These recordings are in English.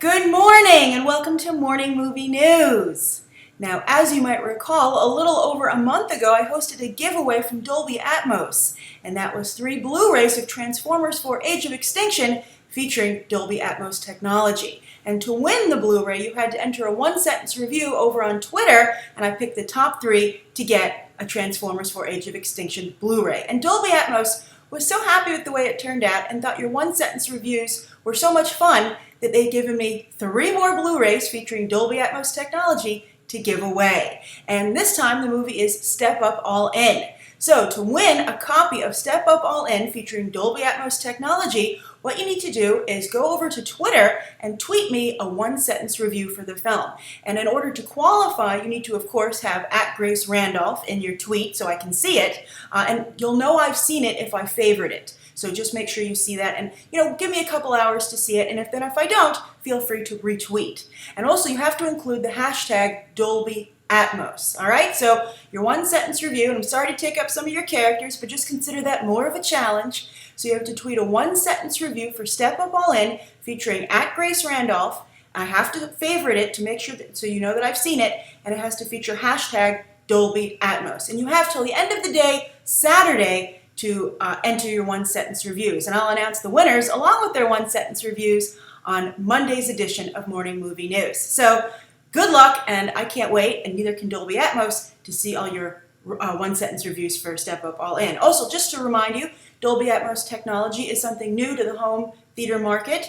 Good morning and welcome to Morning Movie News. Now, as you might recall, a little over a month ago I hosted a giveaway from Dolby Atmos, and that was 3 Blu-rays of Transformers 4: Age of Extinction featuring Dolby Atmos technology. And to win the Blu-ray, you had to enter a one-sentence review over on Twitter, and I picked the top 3 to get a Transformers 4: Age of Extinction Blu-ray. And Dolby Atmos was so happy with the way it turned out and thought your one-sentence reviews were so much fun that they'd given me 3 more Blu-rays featuring Dolby Atmos technology to give away. And this time the movie is Step Up All In. So to win a copy of Step Up All In featuring Dolby Atmos technology, what you need to do is go over to Twitter and tweet me a one-sentence review for the film. And in order to qualify, you need to, of course, have @Grace Randolph in your tweet so I can see it. And you'll know I've seen it if I favorite it. So just make sure you see that and, give me a couple hours to see it. And if I don't, feel free to retweet. And also you have to include the hashtag Dolby Atmos. All right, so your one-sentence review, and I'm sorry to take up some of your characters, but just consider that more of a challenge. So you have to tweet a one-sentence review for Step Up All In featuring @Grace Randolph. I have to favorite it to make sure so you know that I've seen it, and it has to feature hashtag Dolby Atmos. And you have till the end of the day, Saturday, to enter your one-sentence reviews. And I'll announce the winners along with their one-sentence reviews on Monday's edition of Morning Movie News. So good luck, and I can't wait, and neither can Dolby Atmos, to see all your one-sentence reviews for Step Up All In. Also, just to remind you, Dolby Atmos technology is something new to the home theater market.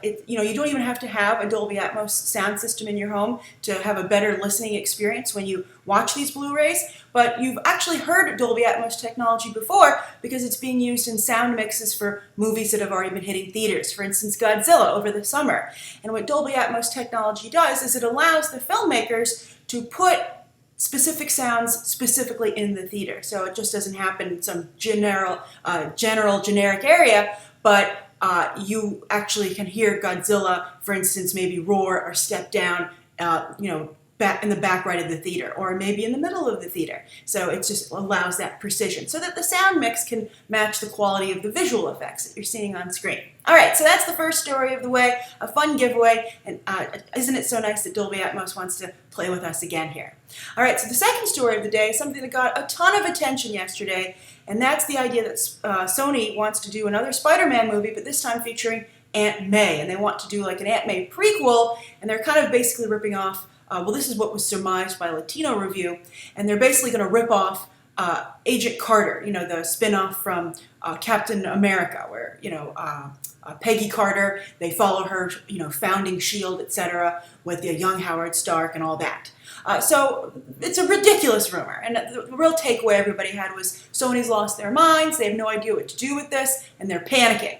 You don't even have to have a Dolby Atmos sound system in your home to have a better listening experience when you watch these Blu-rays, but you've actually heard Dolby Atmos technology before because it's being used in sound mixes for movies that have already been hitting theaters, for instance Godzilla over the summer. And what Dolby Atmos technology does is it allows the filmmakers to put specific sounds specifically in the theater. So it just doesn't happen in some generic area, but you actually can hear Godzilla, for instance, maybe roar or step down, back in the back right of the theater, or maybe in the middle of the theater. So it just allows that precision so that the sound mix can match the quality of the visual effects that you're seeing on screen. All right, so that's the first story of the way, a fun giveaway, and isn't it so nice that Dolby Atmos wants to play with us again here? All right, so the second story of the day is something that got a ton of attention yesterday, and that's the idea that Sony wants to do another Spider-Man movie, but this time featuring Aunt May, and they want to do like an Aunt May prequel, and they're kind of basically ripping off this is what was surmised by Latino Review, and they're basically going to rip off Agent Carter, the spin-off from Captain America, where, Peggy Carter, they follow her, founding S.H.I.E.L.D., etc., with the young Howard Stark and all that. So it's a ridiculous rumor, and the real takeaway everybody had was Sony's lost their minds, they have no idea what to do with this, and they're panicking.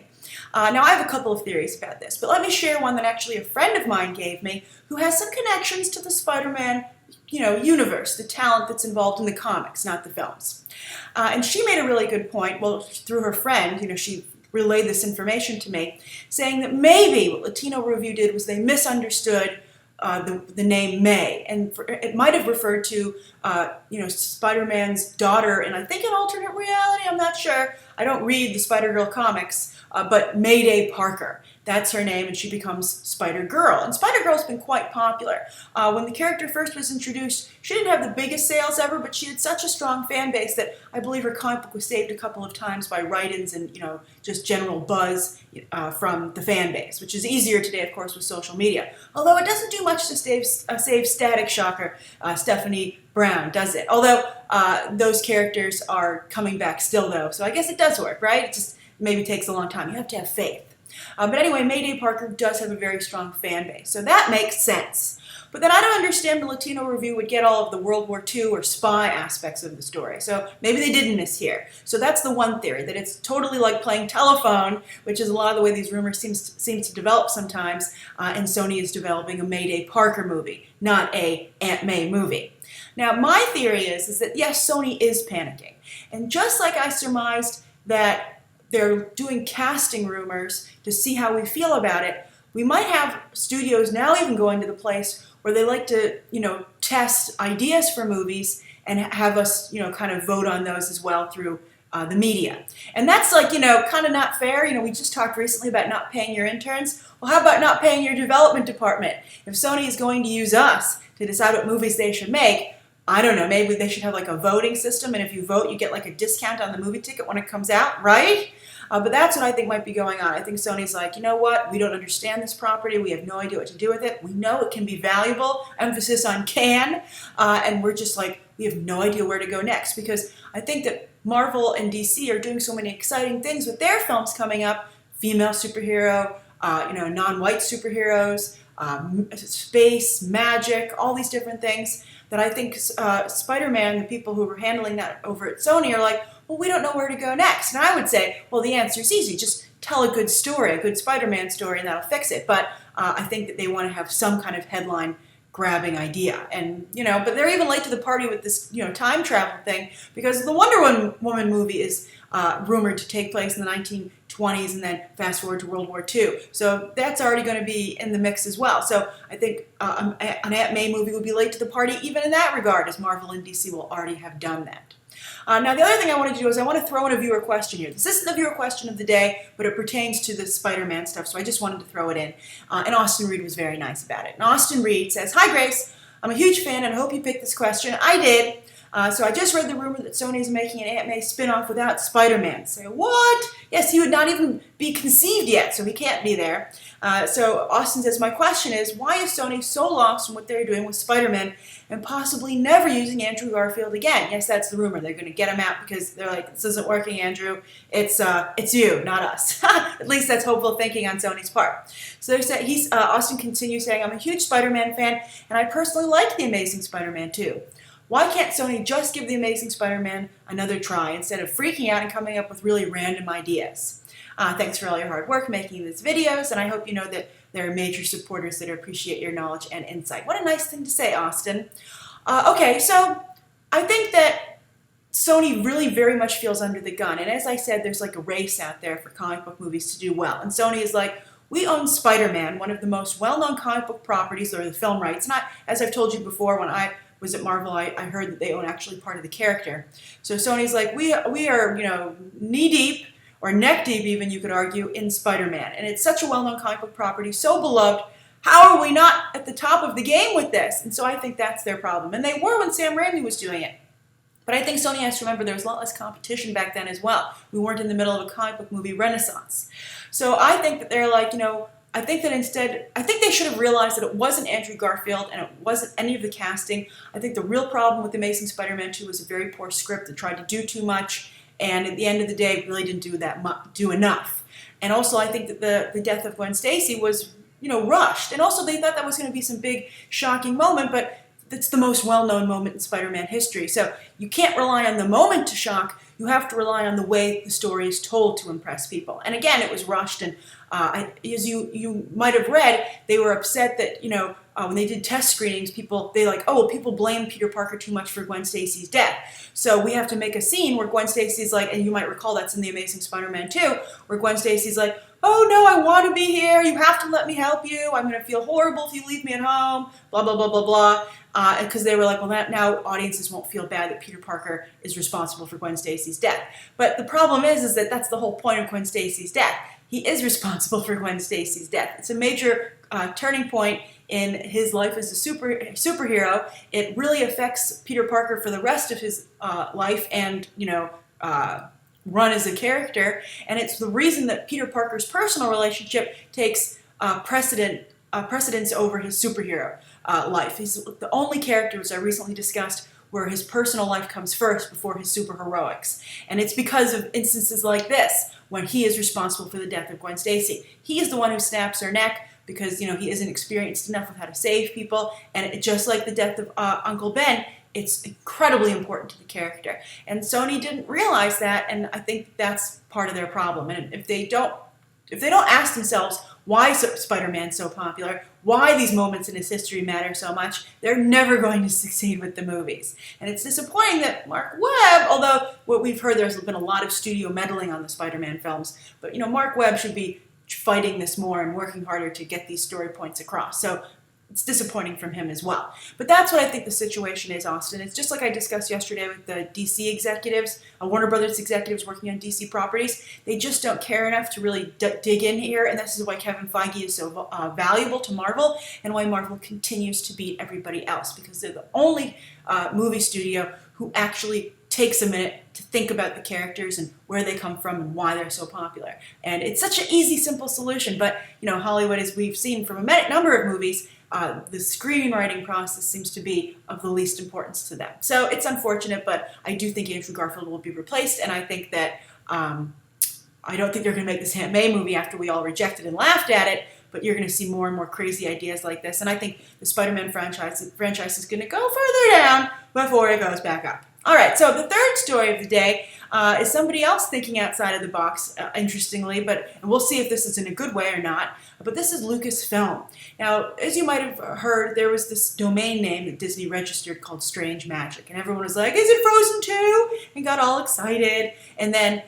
Now, I have a couple of theories about this, but let me share one that actually a friend of mine gave me who has some connections to the Spider-Man, universe, the talent that's involved in the comics, not the films. And she made a really good point, well, through her friend, she relayed this information to me, saying that maybe what Latino Review did was they misunderstood the name May, and it might have referred to, Spider-Man's daughter in, I think, an alternate reality, I'm not sure. I don't read the Spider-Girl comics, but Mayday Parker. That's her name, and she becomes Spider-Girl. And Spider-Girl's been quite popular. When the character first was introduced, she didn't have the biggest sales ever, but she had such a strong fan base that I believe her comic book was saved a couple of times by write-ins and, just general buzz from the fan base, which is easier today, of course, with social media. Although it doesn't do much to save Static Shocker, Stephanie Brown, does it? Although those characters are coming back still, though, so I guess it does work, right? It just maybe takes a long time. You have to have faith. But anyway, Mayday Parker does have a very strong fan base, so that makes sense. But then I don't understand the Latino Review would get all of the World War II or spy aspects of the story, so maybe they didn't miss here. So that's the one theory, that it's totally like playing telephone, which is a lot of the way these rumors seems to develop sometimes, and Sony is developing a Mayday Parker movie, not a Aunt May movie. Now, my theory is that, yes, Sony is panicking. And just like I surmised that they're doing casting rumors to see how we feel about it, we might have studios now even going to the place where they like to, test ideas for movies and have us, kind of vote on those as well through the media. And that's like, kind of not fair. We just talked recently about not paying your interns. Well, how about not paying your development department? If Sony is going to use us to decide what movies they should make, I don't know, maybe they should have like a voting system, and if you vote, you get like a discount on the movie ticket when it comes out, right? But that's what I think might be going on. I think Sony's like, you know what? We don't understand this property. We have no idea what to do with it. We know it can be valuable. Emphasis on can. And we're just like, we have no idea where to go next. Because I think that Marvel and DC are doing so many exciting things with their films coming up. Female superhero, non-white superheroes, space, magic, all these different things that I think Spider-Man, the people who were handling that over at Sony are like, well, we don't know where to go next. And I would say, well, the answer is easy. Just tell a good story, a good Spider-Man story, and that'll fix it. But I think that they want to have some kind of headline-grabbing idea. And, but they're even late to the party with this, time travel thing, because the Wonder Woman movie is rumored to take place in the 1920s and then fast forward to World War II. So that's already going to be in the mix as well. So I think an Aunt May movie would be late to the party even in that regard, as Marvel and DC will already have done that. Now, the other thing I want to do is I want to throw in a viewer question here. This isn't the viewer question of the day, but it pertains to the Spider-Man stuff, so I just wanted to throw it in. And Austin Reed was very nice about it. And Austin Reed says, "Hi, Grace. I'm a huge fan, and I hope you picked this question. I did. So I just read the rumor that Sony is making an Aunt May spin-off without Spider-Man." Say, what? Yes, he would not even be conceived yet, so he can't be there. So Austin says, "My question is, why is Sony so lost in what they're doing with Spider-Man and possibly never using Andrew Garfield again?" Yes, that's the rumor. They're going to get him out because they're like, this isn't working, Andrew. It's you, not us. At least that's hopeful thinking on Sony's part. So Austin continues saying, "I'm a huge Spider-Man fan, and I personally like The Amazing Spider-Man 2. Why can't Sony just give The Amazing Spider-Man another try instead of freaking out and coming up with really random ideas? Thanks for all your hard work making these videos, and I hope you know that there are major supporters that appreciate your knowledge and insight." What a nice thing to say, Austin. Okay, so I think that Sony really very much feels under the gun. And as I said, there's like a race out there for comic book movies to do well. And Sony is like, we own Spider-Man, one of the most well-known comic book properties, or the film rights. Not, as I've told you before, when I was at Marvel, I heard that they own actually part of the character. So Sony's like, we are knee-deep, or neck-deep even, you could argue, in Spider-Man. And it's such a well-known comic book property, so beloved. How are we not at the top of the game with this? And so I think that's their problem. And they were when Sam Raimi was doing it. But I think Sony has to remember there was a lot less competition back then as well. We weren't in the middle of a comic book movie renaissance. So I think that they're like, I think they should have realized that it wasn't Andrew Garfield and it wasn't any of the casting. I think the real problem with Amazing Spider-Man 2 was a very poor script that tried to do too much, and at the end of the day really didn't do enough. And also I think that the death of Gwen Stacy was, rushed. And also they thought that was going to be some big shocking moment, but it's the most well-known moment in Spider-Man history. So you can't rely on the moment to shock. You have to rely on the way the story is told to impress people. And again, it was rushed. And as you might have read, they were upset that, when they did test screenings, people blame Peter Parker too much for Gwen Stacy's death. So we have to make a scene where Gwen Stacy's like, and you might recall that's in The Amazing Spider-Man 2, where Gwen Stacy's like, "Oh no, I want to be here. You have to let me help you. I'm going to feel horrible if you leave me at home." Blah, blah, blah, blah, blah. Because they were like, well, now audiences won't feel bad that Peter Parker is responsible for Gwen Stacy's death. But the problem is that that's the whole point of Gwen Stacy's death. He is responsible for Gwen Stacy's death. It's a major turning point in his life as a superhero. It really affects Peter Parker for the rest of his life and, run as a character. And it's the reason that Peter Parker's personal relationship takes precedence over his superhero life. He's the only character, as I recently discussed, where his personal life comes first before his superheroics. And it's because of instances like this, when he is responsible for the death of Gwen Stacy. He is the one who snaps her neck because, he isn't experienced enough with how to save people. And just like the death of Uncle Ben, it's incredibly important to the character. And Sony didn't realize that, and I think that's part of their problem. And if they don't ask themselves why Spider-Man's so popular, why these moments in his history matter so much, they're never going to succeed with the movies. And it's disappointing that Mark Webb, although what we've heard, there's been a lot of studio meddling on the Spider-Man films, but Mark Webb should be fighting this more and working harder to get these story points across. So it's disappointing from him as well. But that's what I think the situation is, Austin. It's just like I discussed yesterday with the DC executives, Warner Brothers executives working on DC properties. They just don't care enough to really dig in here, and this is why Kevin Feige is so valuable to Marvel, and why Marvel continues to beat everybody else, because they're the only movie studio who actually takes a minute to think about the characters and where they come from and why they're so popular. And it's such an easy, simple solution, but Hollywood, as we've seen from a number of movies, the screenwriting process seems to be of the least importance to them. So it's unfortunate, but I do think Andrew Garfield will be replaced, and I think that I don't think they're going to make this Aunt May movie after we all rejected and laughed at it, but you're going to see more and more crazy ideas like this, and I think the Spider-Man franchise is going to go further down before it goes back up. All right, so the third story of the day is somebody else thinking outside of the box, interestingly, and we'll see if this is in a good way or not, but this is Lucasfilm. Now, as you might have heard, there was this domain name that Disney registered called Strange Magic, and everyone was like, is it Frozen 2? And got all excited, and then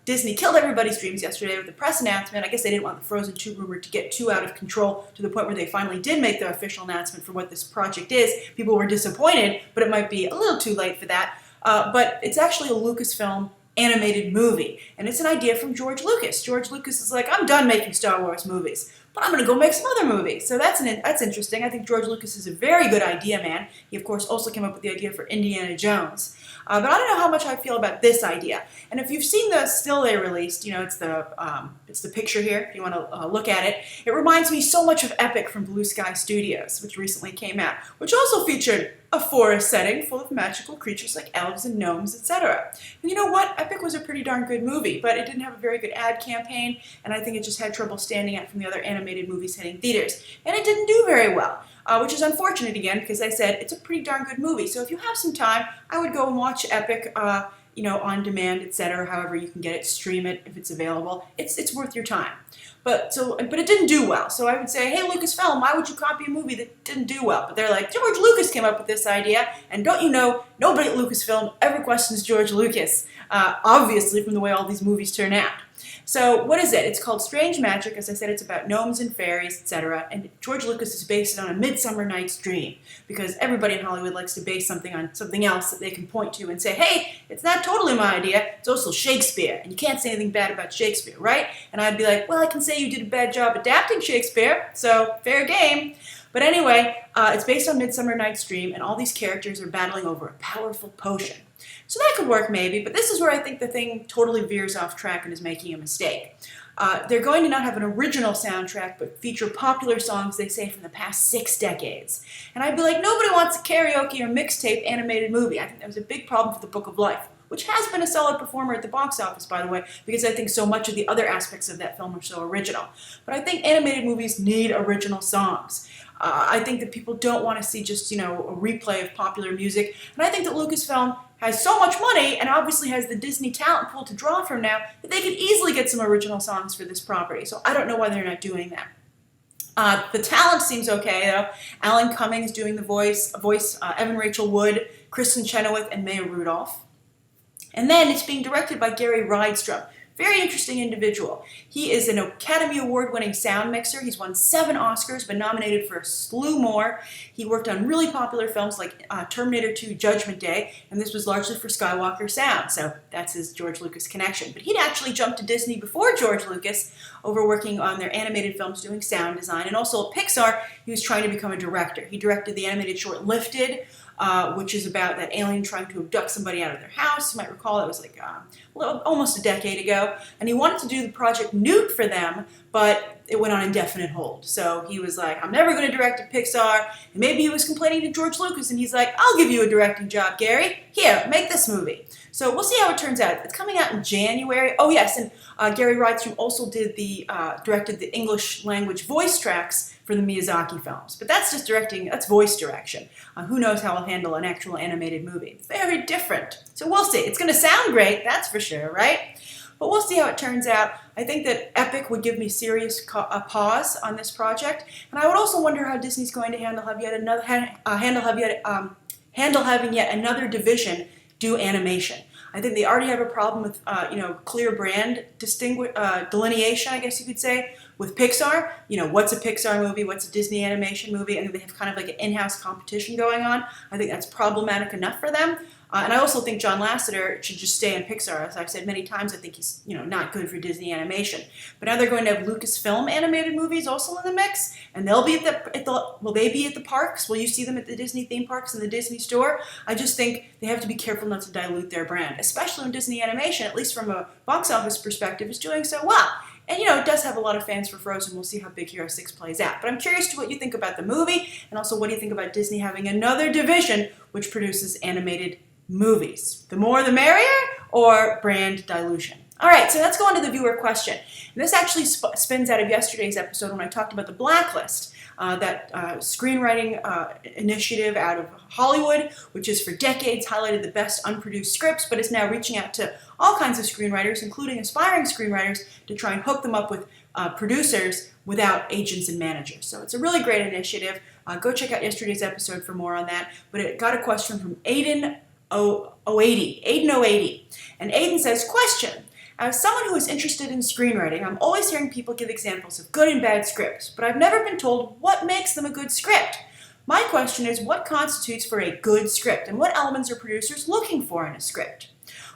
Disney killed everybody's dreams yesterday with a press announcement. I guess they didn't want the Frozen 2 rumor to get too out of control to the point where they finally did make the official announcement for what this project is. People were disappointed, but it might be a little too late for that. But it's actually a Lucasfilm animated movie, and it's an idea from George Lucas. George Lucas is like, I'm done making Star Wars movies, but I'm going to go make some other movies. So that's interesting. I think George Lucas is a very good idea man. He, of course, also came up with the idea for Indiana Jones. But I don't know how much I feel about this idea. And if you've seen the still they released, it's the picture here, if you want to look at it. It reminds me so much of Epic from Blue Sky Studios, which recently came out, which also featured a forest setting full of magical creatures like elves and gnomes, etc. And you know what? Epic was a pretty darn good movie, but it didn't have a very good ad campaign, and I think it just had trouble standing out from the other animated movies hitting theaters. And it didn't do very well. Which is unfortunate again, because I said it's a pretty darn good movie. So if you have some time, I would go and watch Epic, on demand, etc. However you can get it, stream it if it's available. It's worth your time. But it didn't do well. So I would say, hey, Lucasfilm, why would you copy a movie that didn't do well? But they're like, George Lucas came up with this idea, and don't you know, nobody at Lucasfilm ever questions George Lucas, obviously from the way all these movies turn out. So what is it? It's called Strange Magic. As I said, it's about gnomes and fairies, etc. And George Lucas has based it on A Midsummer Night's Dream, because everybody in Hollywood likes to base something on something else that they can point to and say, hey, it's not totally my idea, it's also Shakespeare, and you can't say anything bad about Shakespeare, right? And I'd be like, well, I can say you did a bad job adapting Shakespeare, so fair game. But anyway, it's based on Midsummer Night's Dream, and all these characters are battling over a powerful potion. So that could work maybe, but this is where I think the thing totally veers off track and is making a mistake. They're going to not have an original soundtrack, but feature popular songs, they say, from the past 6 decades. And I'd be like, nobody wants a karaoke or mixtape animated movie. I think that was a big problem for The Book of Life, which has been a solid performer at the box office, by the way, because I think so much of the other aspects of that film are so original. But I think animated movies need original songs. I think that people don't want to see just, a replay of popular music. And I think that Lucasfilm has so much money and obviously has the Disney talent pool to draw from now that they could easily get some original songs for this property. So I don't know why they're not doing that. The talent seems okay, though. Alan Cummings doing the voice, Evan Rachel Wood, Kristen Chenoweth, and Maya Rudolph. And then it's being directed by Gary Rydstrom. Very interesting individual. He is an Academy Award-winning sound mixer. He's won 7 Oscars, been nominated for a slew more. He worked on really popular films like Terminator 2 Judgment Day, and this was largely for Skywalker Sound, so that's his George Lucas connection. But he'd actually jumped to Disney before George Lucas, over working on their animated films doing sound design, and also at Pixar, he was trying to become a director. He directed the animated short Lifted, which is about that alien trying to abduct somebody out of their house. You might recall it was like almost a decade ago. And he wanted to do the Project Newt for them, but it went on indefinite hold. So he was like, I'm never going to direct at Pixar. And maybe he was complaining to George Lucas, and he's like, I'll give you a directing job, Gary. Here, make this movie. So we'll see how it turns out. It's coming out in January. Oh, yes, and Gary Rydstrom also directed the English language voice tracks for the Miyazaki films. But that's just directing, that's voice direction. Who knows how he'll handle an actual animated movie. It's very different. So we'll see. It's going to sound great, that's for sure, right? But we'll see how it turns out. I think that Epic would give me serious pause on this project. And I would also wonder how Disney's going to handle having yet another division do animation. I think they already have a problem with, clear brand delineation, I guess you could say, with Pixar. What's a Pixar movie? What's a Disney animation movie? I think they have kind of like an in-house competition going on. I think that's problematic enough for them. And I also think John Lasseter should just stay in Pixar. As I've said many times, I think he's not good for Disney animation. But now they're going to have Lucasfilm animated movies also in the mix, and they'll be will they be at the parks? Will you see them at the Disney theme parks and the Disney store? I just think they have to be careful not to dilute their brand, especially when Disney animation, at least from a box office perspective, is doing so well. And it does have a lot of fans for Frozen. We'll see how Big Hero 6 plays out. But I'm curious to what you think about the movie, and also what do you think about Disney having another division which produces animated movies? The more the merrier, or brand dilution? All right, so let's go on to the viewer question. And this actually spins out of yesterday's episode when I talked about the Blacklist, that screenwriting initiative out of Hollywood, which has for decades highlighted the best unproduced scripts, but is now reaching out to all kinds of screenwriters, including aspiring screenwriters, to try and hook them up with producers without agents and managers. So it's a really great initiative. Go check out yesterday's episode for more on that. But it got a question from Aiden 080. And Aiden says, question. As someone who is interested in screenwriting, I'm always hearing people give examples of good and bad scripts, but I've never been told what makes them a good script. My question is, what constitutes for a good script, and what elements are producers looking for in a script?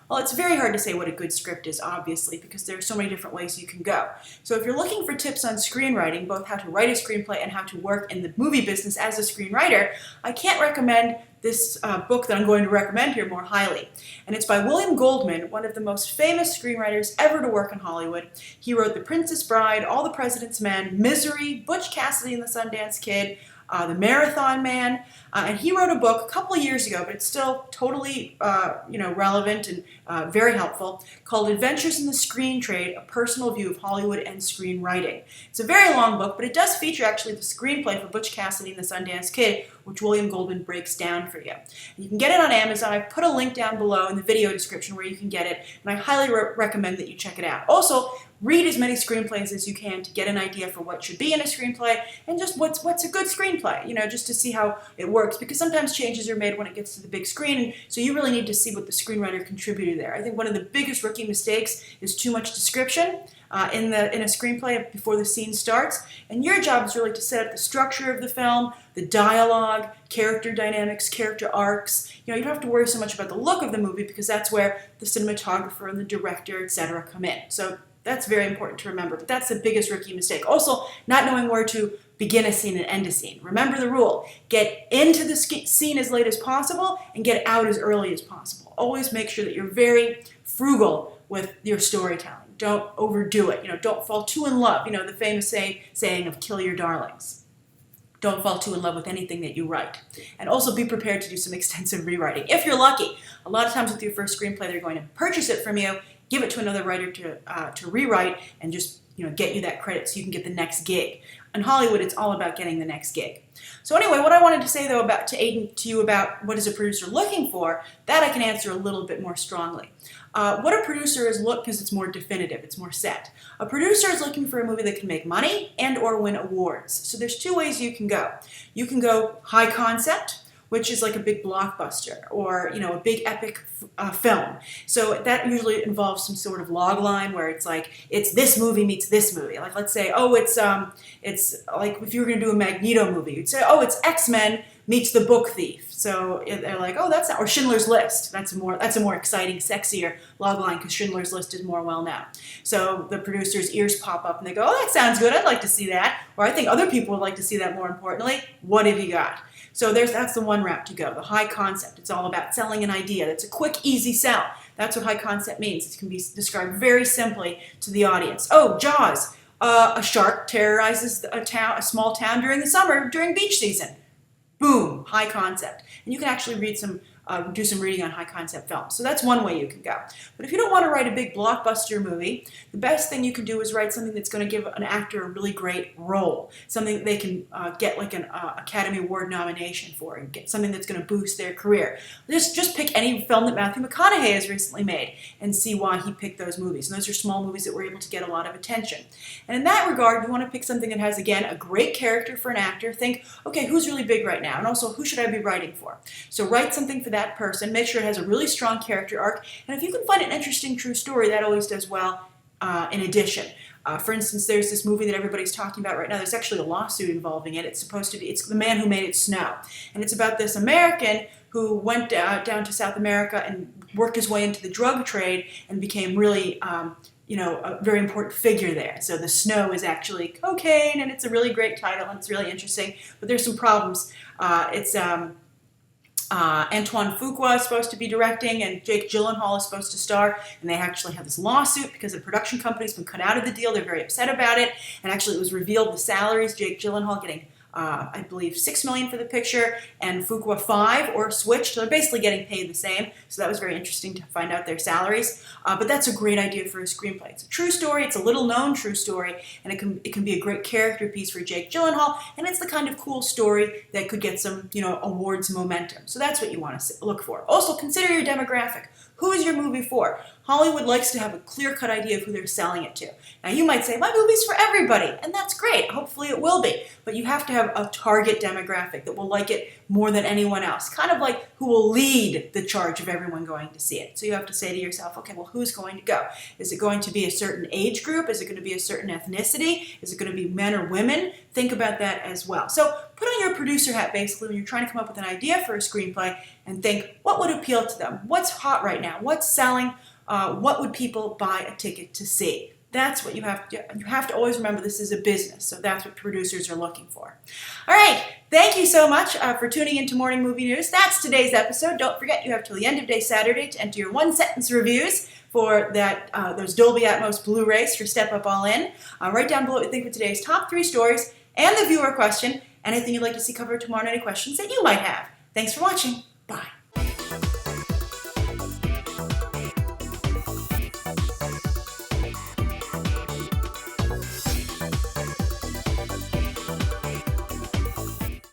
Well, it's very hard to say what a good script is, obviously, because there are so many different ways you can go. So if you're looking for tips on screenwriting, both how to write a screenplay and how to work in the movie business as a screenwriter, I can't recommend this book that I'm going to recommend here more highly. And it's by William Goldman, one of the most famous screenwriters ever to work in Hollywood. He wrote The Princess Bride, All the President's Men, Misery, Butch Cassidy and the Sundance Kid, The Marathon Man, and he wrote a book a couple of years ago, but it's still totally relevant and very helpful, called Adventures in the Screen Trade, A Personal View of Hollywood and Screenwriting. It's a very long book, but it does feature actually the screenplay for Butch Cassidy and the Sundance Kid, which William Goldman breaks down for you. And you can get it on Amazon. I've put a link down below in the video description where you can get it, and I highly recommend that you check it out. Also, read as many screenplays as you can to get an idea for what should be in a screenplay and just what's a good screenplay, just to see how it works, because sometimes changes are made when it gets to the big screen, so you really need to see what the screenwriter contributed there. I think one of the biggest rookie mistakes is too much description in a screenplay before the scene starts, and your job is really to set up the structure of the film, the dialogue, character dynamics, character arcs. You don't have to worry so much about the look of the movie, because that's where the cinematographer and the director, etc., come in. So that's very important to remember, but that's the biggest rookie mistake. Also, not knowing where to begin a scene and end a scene. Remember the rule. Get into the scene as late as possible and get out as early as possible. Always make sure that you're very frugal with your storytelling. Don't overdo it. Don't fall too in love. The famous saying of kill your darlings. Don't fall too in love with anything that you write. And also be prepared to do some extensive rewriting. If you're lucky, a lot of times with your first screenplay, they're going to purchase it from you, give it to another writer to rewrite, and just get you that credit so you can get the next gig. In Hollywood, it's all about getting the next gig. So anyway, what I wanted to say though to you about what is a producer looking for, that I can answer a little bit more strongly. What a producer is because it's more definitive, it's more set. A producer is looking for a movie that can make money and or win awards. So there's two ways you can go. You can go high concept, which is like a big blockbuster or a big epic film. So that usually involves some sort of log line where it's like it's this movie meets this movie. Like let's say, it's like if you were going to do a Magneto movie, you'd say, it's X-Men meets the Book Thief. So they're like, that's not, or Schindler's List. That's a more exciting, sexier log line because Schindler's List is more well known. So the producer's ears pop up and they go, that sounds good. I'd like to see that. Or I think other people would like to see that. More importantly, what have you got? So that's the one route to go, the high concept. It's all about selling an idea. That's a quick, easy sell. That's what high concept means. It can be described very simply to the audience. Jaws. A shark terrorizes a small town during the summer, during beach season. Boom, high concept. And you can actually do some reading on high concept films. So that's one way you can go. But if you don't want to write a big blockbuster movie, the best thing you can do is write something that's going to give an actor a really great role, something that they can get like an Academy Award nomination for, and get something that's going to boost their career. Just pick any film that Matthew McConaughey has recently made and see why he picked those movies. And those are small movies that were able to get a lot of attention. And in that regard, you want to pick something that has, again, a great character for an actor. Think, okay, who's really big right now? And also, who should I be writing for? So write something for that that person. Make sure it has a really strong character arc. And if you can find an interesting true story, that always does well in addition. For instance, there's this movie that everybody's talking about right now. There's actually a lawsuit involving it. It's The Man Who Made It Snow. And it's about this American who went down to South America and worked his way into the drug trade and became really, a very important figure there. So The Snow is actually cocaine, and it's a really great title, and it's really interesting. But there's some problems. Antoine Fuqua is supposed to be directing, and Jake Gyllenhaal is supposed to star, and they actually have this lawsuit because the production company's been cut out of the deal. They're very upset about it, and actually it was revealed the salaries, Jake Gyllenhaal getting I believe $6 million for the picture, and Fuqua $5 million, or switched. So they're basically getting paid the same. So that was very interesting to find out their salaries. But that's a great idea for a screenplay. It's a true story. It's a little-known true story, and it can be a great character piece for Jake Gyllenhaal. And it's the kind of cool story that could get some, awards momentum. So that's what you want to look for. Also, consider your demographic. Who is your movie for? Hollywood likes to have a clear-cut idea of who they're selling it to. Now, you might say, my movie's for everybody, and that's great. Hopefully it will be. But you have to have a target demographic that will like it more than anyone else, kind of like who will lead the charge of everyone going to see it. So you have to say to yourself, okay, well, who's going to go? Is it going to be a certain age group? Is it going to be a certain ethnicity? Is it going to be men or women? Think about that as well. So put on your producer hat, basically, when you're trying to come up with an idea for a screenplay, and think, what would appeal to them? What's hot right now? What's selling? What would people buy a ticket to see? That's what you have to always remember. This is a business, so that's what producers are looking for. All right, thank you so much for tuning into Morning Movie News. That's today's episode. Don't forget, you have till the end of day Saturday to enter your one-sentence reviews for those Dolby Atmos Blu-rays for Step Up All In. Write down below what you think of today's top 3 stories and the viewer question. Anything you'd like to see covered tomorrow, any questions that you might have. Thanks for watching. Bye.